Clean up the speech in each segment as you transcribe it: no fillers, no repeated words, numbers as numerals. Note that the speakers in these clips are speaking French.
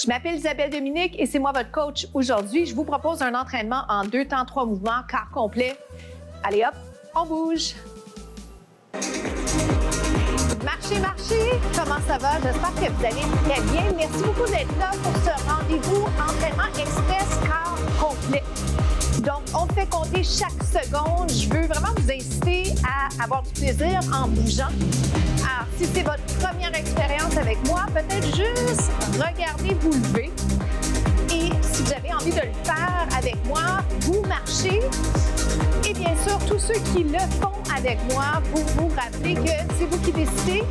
Je m'appelle Isabelle Dominique et c'est moi votre coach aujourd'hui. Je vous propose un entraînement en 2 temps, 3 mouvements, quart complet. Allez hop, on bouge. Marchez, marchez. Comment ça va? J'espère que vous allez très bien. Merci beaucoup d'être là pour ce rendez-vous entraînement express quart complet. Donc, on fait compter chaque seconde. Je veux vraiment vous inciter à avoir du plaisir en bougeant. Alors, si c'est votre première expérience avec moi, peut-être juste regardez vous lever. Et si vous avez envie de le faire avec moi, vous marchez. Et bien sûr, tous ceux qui le font avec moi, vous vous rappelez que c'est vous qui décidez,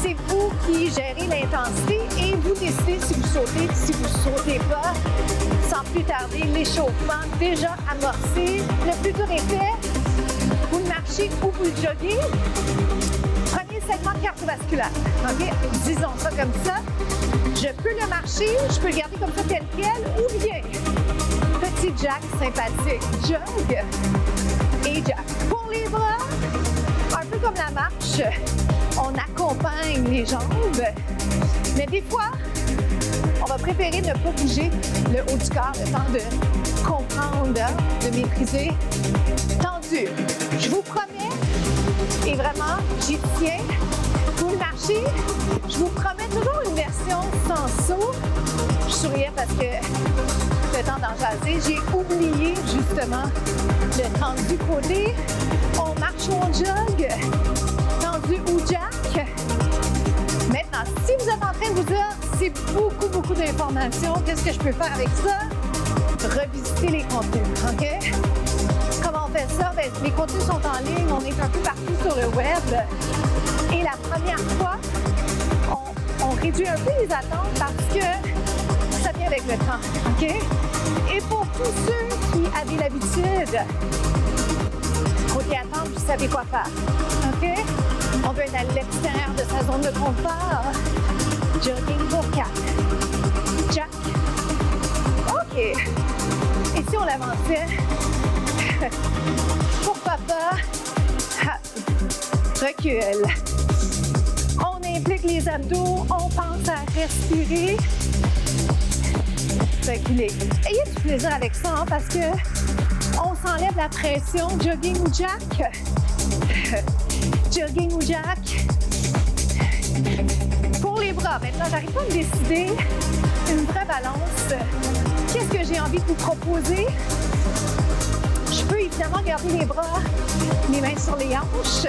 c'est vous qui gérez l'intensité et vous décidez si vous sautez pas. Sans plus tarder, l'échauffement déjà amorcé. Le plus dur est fait. Vous le marchez ou vous le joguez. Premier segment cardiovasculaire. OK? Disons ça comme ça. Je peux le marcher, je peux le garder comme ça tel quel ou bien petit jack sympathique. Jog et jack. Pour les bras, un peu comme la marche, on accompagne les jambes. Mais des fois, on va préférer ne pas bouger le haut du corps, le temps de comprendre, de maîtriser. Tendu. Je vous promets, et vraiment, j'y tiens, vous le marchez, je vous promets toujours une version sans saut. Je souriais parce que le temps d'en jaser, j'ai oublié justement le tendu côté. On marche ou on jogue, tendu ou jack. Maintenant, si vous êtes en train de vous dire, c'est beaucoup d'informations, qu'est-ce que je peux faire avec ça? Revisiter les contenus, OK? Comment on fait ça? Bien, les contenus sont en ligne, on est un peu partout sur le web. Et la première fois, on réduit un peu les attentes parce que ça vient avec le temps, OK? Et pour tous ceux qui avaient l'habitude, côté attente, vous savez quoi faire, OK? On veut être à l'extérieur de sa zone de confort. Jogging pour 4. Jack. OK. Et si on l'avançait? Pourquoi pas? Recule. On implique les abdos, on pense à respirer. Reculer. Ayez du plaisir avec ça, hein, parce que on s'enlève la pression. Jogging ou jack? Jogging ou jack? Pour les bras, maintenant, j'arrive pas à me décider. Une vraie balance. Qu'est-ce que j'ai envie de vous proposer? Je peux évidemment garder les bras, les mains sur les hanches.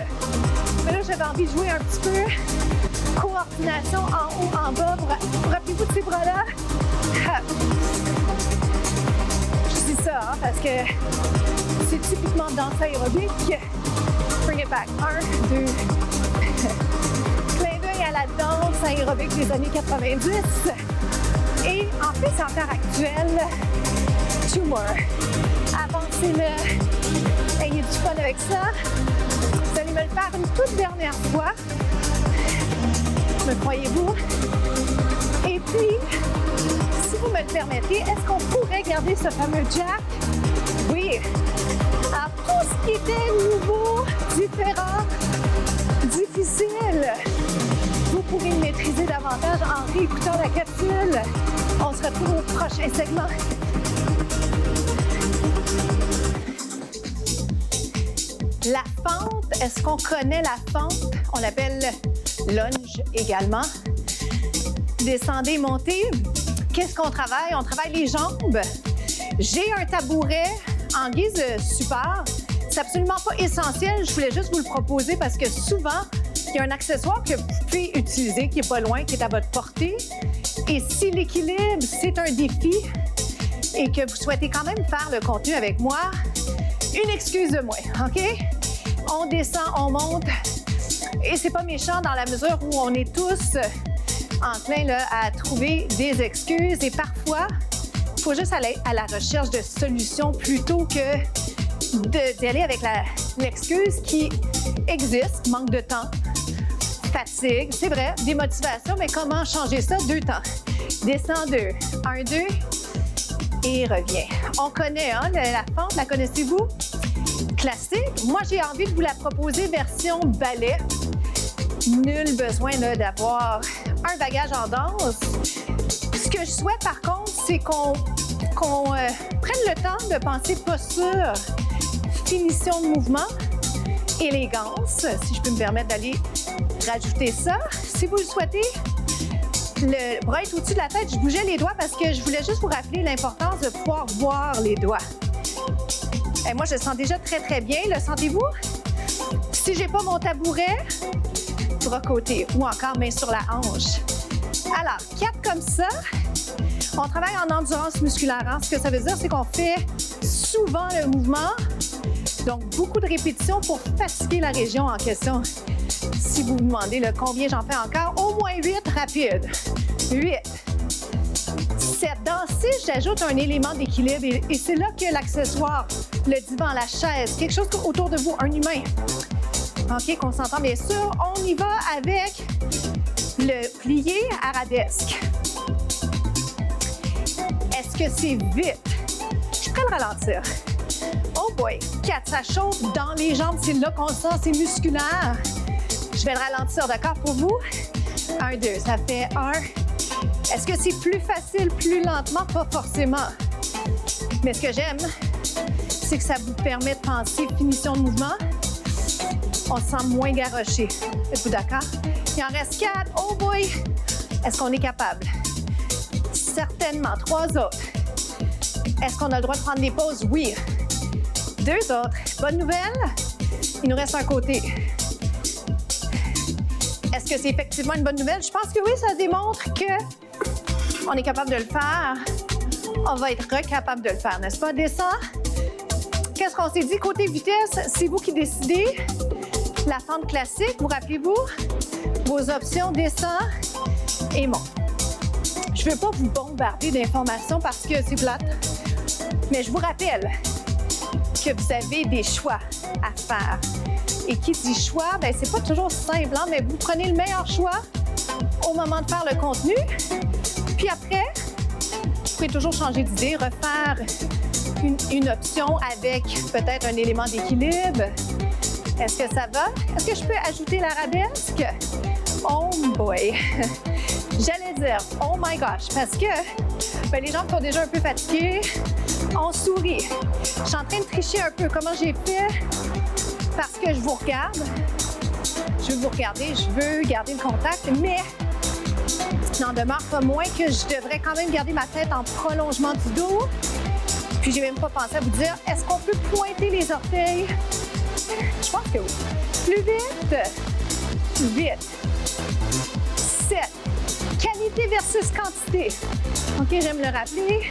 Mais là, j'avais envie de jouer un petit peu. Coordination en haut, en bas. Rappelez-vous de ces bras-là. Je dis ça, hein, parce que c'est typiquement danse aérobique. Bring it back. 1, 2. Clin d'œil à la danse aérobique des années 90. Et en fait, c'est encore actuel. 2 more. Avancez-le. Ayez du fun avec ça. Vous allez me le faire une toute dernière fois. Me croyez-vous? Et puis, si vous me le permettez, est-ce qu'on pourrait garder ce fameux jack? Oui. Alors, tout ce qui était nouveau, différent, difficile, vous pourrez le maîtriser davantage en réécoutant la capsule. On se retrouve au prochain segment. La fente, est-ce qu'on connaît la fente? On l'appelle lunge également. Descendez, montez. Qu'est-ce qu'on travaille? On travaille les jambes. J'ai un tabouret en guise de support. C'est absolument pas essentiel. Je voulais juste vous le proposer parce que souvent, il y a un accessoire que vous pouvez utiliser qui est pas loin, qui est à votre portée. Et si l'équilibre, c'est un défi et que vous souhaitez quand même faire le contenu avec moi, une excuse de moins, OK? On descend, on monte. Et c'est pas méchant dans la mesure où on est tous enclins là, à trouver des excuses. Et parfois, il faut juste aller à la recherche de solutions plutôt que d'aller avec l'excuse qui existe, manque de temps, fatigue, c'est vrai, démotivation, mais comment changer ça? 2 temps. Descends 2. 1, 2 et reviens. On connaît, hein, la fente, la connaissez-vous? Classique. Moi, j'ai envie de vous la proposer version ballet. Nul besoin d'avoir un bagage en danse. Ce que je souhaite, par contre, c'est qu'on prenne le temps de penser posture, finition de mouvement, élégance, si je peux me permettre d'aller rajouter ça. Si vous le souhaitez, le bras est au-dessus de la tête. Je bougeais les doigts parce que je voulais juste vous rappeler l'importance de pouvoir voir les doigts. Et moi, je le sens déjà très, très bien. Le sentez-vous? Si j'ai pas mon tabouret, bras côté ou encore main sur la hanche. Alors, 4 comme ça. On travaille en endurance musculaire. Hein? Ce que ça veut dire, c'est qu'on fait souvent le mouvement. Donc, beaucoup de répétitions pour fatiguer la région en question. Si vous vous demandez combien j'en fais encore, au moins 8 rapides. 8. 7. Dans 6, j'ajoute un élément d'équilibre et c'est là que l'accessoire, le divan, la chaise, quelque chose autour de vous, un humain. OK, qu'on s'entend bien sûr. On y va avec le plié arabesque. Est-ce que c'est vite? Je peux le ralentir. Oh boy! 4, ça chauffe dans les jambes. C'est là qu'on sent, c'est musculaire. Je vais le ralentir, d'accord pour vous? 1, 2, ça fait 1. Est-ce que c'est plus facile, plus lentement? Pas forcément. Mais ce que j'aime, c'est que ça vous permet de penser finition de mouvement. On se sent moins garoché. Êtes-vous d'accord? Il en reste 4. Oh boy! Est-ce qu'on est capable? Certainement. 3 autres. Est-ce qu'on a le droit de prendre des pauses? Oui. 2 autres. Bonne nouvelle? Il nous reste un côté. Est-ce que c'est effectivement une bonne nouvelle? Je pense que oui, ça démontre qu'on est capable de le faire. On va être capable de le faire, n'est-ce pas? Descend. Qu'est-ce qu'on s'est dit? Côté vitesse, c'est vous qui décidez. La fente classique, vous rappelez-vous? Vos options descend et monte. Je ne veux pas vous bombarder d'informations parce que c'est plate, mais je vous rappelle que vous avez des choix à faire. Et qui dit choix, bien, c'est pas toujours simple, hein, mais vous prenez le meilleur choix au moment de faire le contenu. Puis après, vous pouvez toujours changer d'idée, refaire une option avec peut-être un élément d'équilibre. Est-ce que ça va? Est-ce que je peux ajouter l'arabesque? Oh boy! J'allais dire, oh my gosh, parce que ben, les gens sont déjà un peu fatigués. On sourit. Je suis en train de tricher un peu. Comment j'ai fait? Parce que je vous regarde. Je veux vous regarder, je veux garder le contact, mais il n'en demeure pas moins que je devrais quand même garder ma tête en prolongement du dos. Puis j'ai même pas pensé à vous dire, est-ce qu'on peut pointer les orteils? Je pense que oui. Plus vite. Vite. 7. Qualité versus quantité. OK, j'aime le rappeler.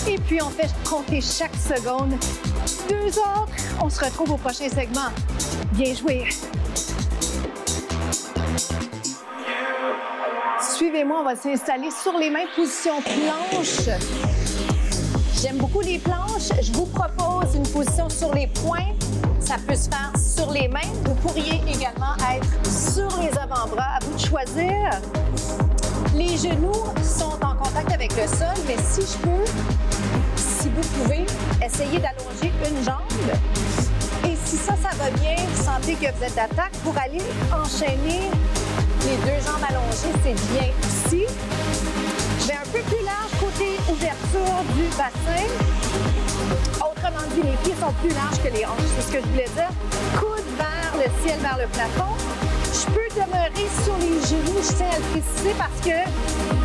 Et puis, on fait compter chaque seconde. 2 autres. On se retrouve au prochain segment. Bien joué. Suivez-moi, on va s'installer sur les mains, position planche. J'aime beaucoup les planches. Je vous propose une position sur les poings. Ça peut se faire sur les mains. Vous pourriez également être sur les avant-bras. À vous de choisir. Les genoux sont en contact avec le sol, mais si vous pouvez, essayez d'allonger une jambe. Et si ça va bien, vous sentez que vous êtes d'attaque, pour aller enchaîner les 2 jambes allongées, c'est bien aussi. Je vais un peu plus large côté ouverture du bassin. Autrement dit, les pieds sont plus larges que les hanches, c'est ce que je voulais dire. Coude vers le ciel, vers le plafond. Je peux demeurer sur les genoux, je tiens à le préciser parce que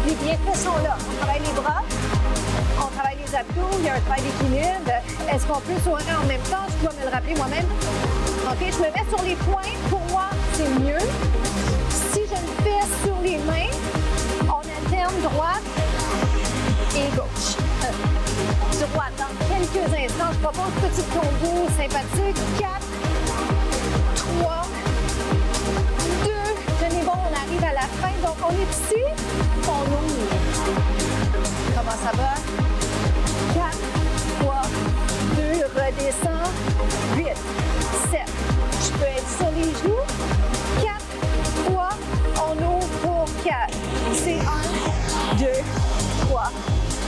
les bienfaits sont là. On travaille les bras, on travaille les abdos, il y a un travail d'équilibre. Est-ce qu'on peut sourire en même temps? Je dois me le rappeler moi-même. OK, je me mets sur les poings. Pour moi, c'est mieux. Si je me fais sur les mains, on alterne droite et gauche. Droite. Dans quelques instants, je propose un petit combo sympathique. 4, 3, 2, tenez bon, on arrive à la fin. Donc, on est ici, on ouvre. Comment ça va? 4, 3, 2, redescend. 8, 7. Je peux être sur les genoux. 4, 3, on ouvre pour 4. C'est 1, 2, 3,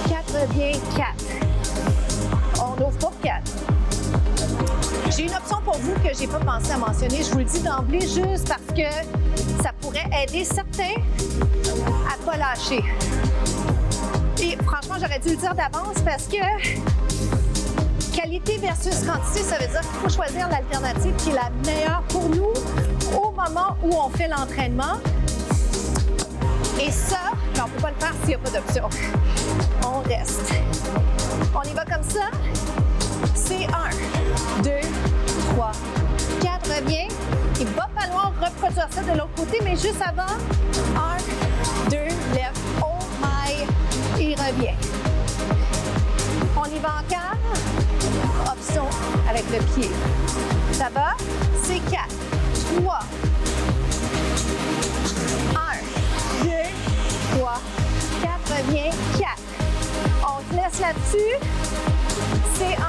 4, bien 4. On ouvre pour 4. J'ai une option pour vous que je n'ai pas pensé à mentionner. Je vous le dis d'emblée juste parce que ça pourrait aider certains à ne pas lâcher. Franchement, j'aurais dû le dire d'avance parce que qualité versus quantité, ça veut dire qu'il faut choisir l'alternative qui est la meilleure pour nous au moment où on fait l'entraînement. Et ça, on ne peut pas le faire s'il n'y a pas d'option. On reste. On y va comme ça. C'est 1, 2, 3, 4. Reviens. Il va falloir reproduire ça de l'autre côté, mais juste avant. 1, 2, lève. Oh my. Et revient. On y va encore. Option avec le pied. Ça va? C'est 4, 3, 1, 2, 3, 4, reviens, 4. On te laisse là-dessus. C'est 1.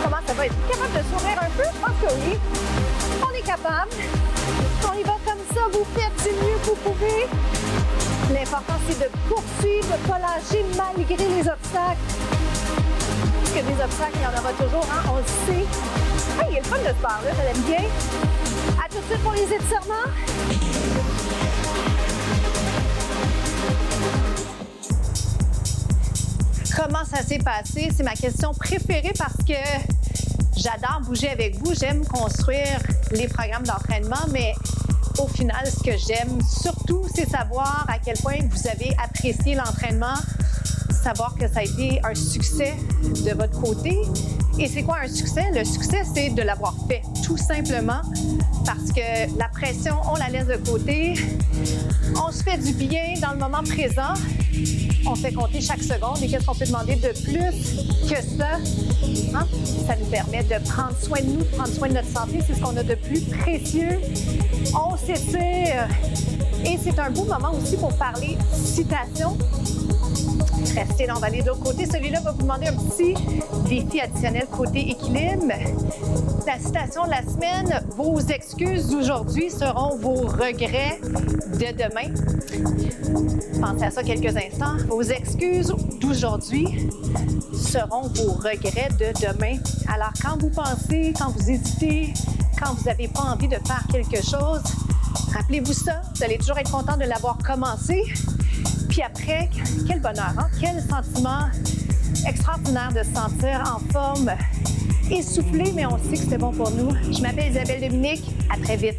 Comment ça va? Êtes-vous capable de sourire un peu? Je pense que oui. On est capable. On y va comme ça. Vous faites du mieux que vous pouvez. L'important, c'est de poursuivre, de ne pas lâcher malgré les obstacles. Parce que des obstacles, il y en aura toujours, hein? On le sait. Hey, il y a le fun de se parler, ça l'aime bien. À tout de suite pour les étirements. Comment ça s'est passé? C'est ma question préférée parce que j'adore bouger avec vous. J'aime construire les programmes d'entraînement, mais au final, ce que j'aime surtout, c'est savoir à quel point vous avez apprécié l'entraînement, savoir que ça a été un succès de votre côté. Et c'est quoi un succès? Le succès, c'est de l'avoir fait, tout simplement, parce que la pression, on la laisse de côté. On se fait du bien dans le moment présent. On fait compter chaque seconde. Et qu'est-ce qu'on peut demander de plus que ça? Hein? Ça nous permet de prendre soin de nous, de prendre soin de notre santé. C'est ce qu'on a de plus précieux. On s'étire. Et c'est un beau moment aussi pour parler citation. Restez là, on va aller de l'autre côté. Celui-là va vous demander un petit défi additionnel côté équilibre. La citation de la semaine, vos excuses d'aujourd'hui seront vos regrets de demain. Pensez à ça quelques instants. Vos excuses d'aujourd'hui seront vos regrets de demain. Alors, quand vous pensez, quand vous hésitez, quand vous n'avez pas envie de faire quelque chose, rappelez-vous ça. Vous allez toujours être content de l'avoir commencé. Puis après, quel bonheur, hein? Quel sentiment extraordinaire de se sentir en forme, essoufflé, mais on sait que c'est bon pour nous. Je m'appelle Isabelle Dominique. À très vite.